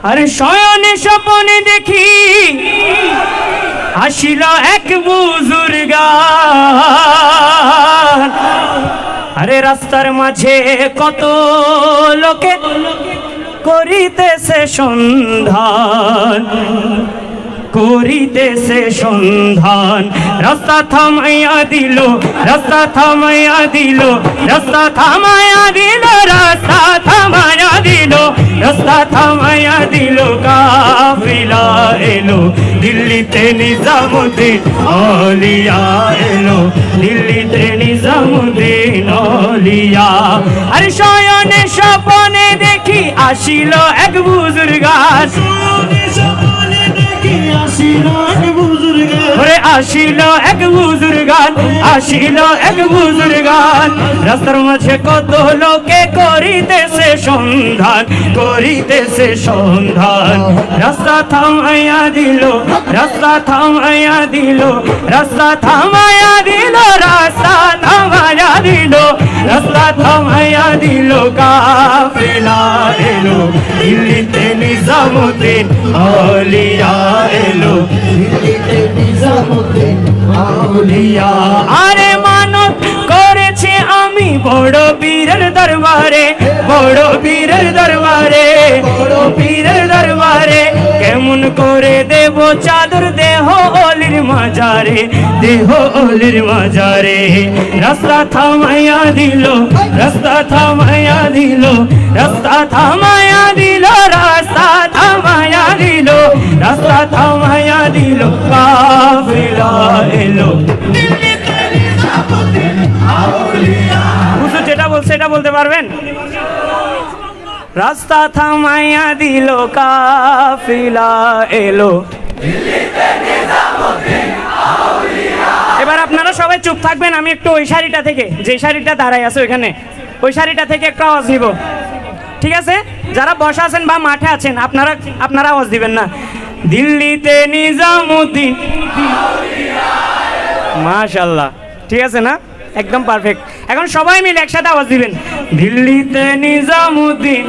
আরে শয়নে স্বপনে দেখি আসিল এক বুজুর্গ, আরে রাস্তার মাঝে কত লোকে করিতেছে সন্ধান, করিতেছে সন্ধান। রাস্তা থামাইয়া দিল, রাস্তা থামাইয়া দিল, রাস্তা থামাইয়া দিল, রাস্তা থামাইয়া দিল, রাস্তা থামাইয়া দিল। কাফিলা এলো দিল্লিতে নিজামুদ্দিন আউলিয়া এলো, দিল্লিতে নিজামুদ্দিন আউলিয়া। আরে শয়নে স্বপনে দেখি আসিল এক বুজুর্গ, আসিল এক বুজুর্গ, আসিল এক বুজুর্গ। রাস্তার মাঝে কত লোকে করিতেছে সন্ধান, করিতেছে সন্ধান। রাস্তা থামাইয়া দিল, রাস্তা থামাইয়া দিল, রাস্তা থামাইয়া দিল, রাস্তা থামাইয়া দিল, রাস্তা থামাইয়া দিল। কাফেলা এলো দিল্লিতে নিজামুদ্দিন আউলিয়া এলো, দিল্লিতে নিজামুদ্দিন আউলিয়া। আরে মানত করেছি আমি বড় পীরের দরবারে, বড় পীরের দরবারে, বড় পীরের দরবারে। কেমন করে দেব চাদর দেহ অলির মাজারে, দেহ অলির মাজারে। রাস্তা থামাইয়া দিল, রাস্তা থামাইয়া দিল, রাস্তা থামাইয়া দিল, রাস্তা থামাইয়া দিল, রাস্তা থামাইয়া দিল। কাফেলা এলো হুজুর যেটা বলছে এটা বলতে পারবেন? রাস্তা থামাইয়া দিল, কাফেলা এলো। এবার আপনারা সবাই চুপ থাকবেন, আমি একটু ওই শাড়িটা থেকে, যে শাড়িটা দাঁড়াই আছে ওইখানে, ওই শাড়িটা থেকে একটু আওয়াজ নিব, ঠিক আছে? যারা বসা আছেন বা মাঠে আছেন আপনারা আওয়াজ দিবেন না। দিল্লিতে নিজামুদ্দিন, মাশাআল্লাহ, ঠিক আছে না? একদম পারফেক্ট। এখন সবাই মিলে একসাথে আওয়াজ দিবেন, দিল্লিতে নিজামুদ্দিন।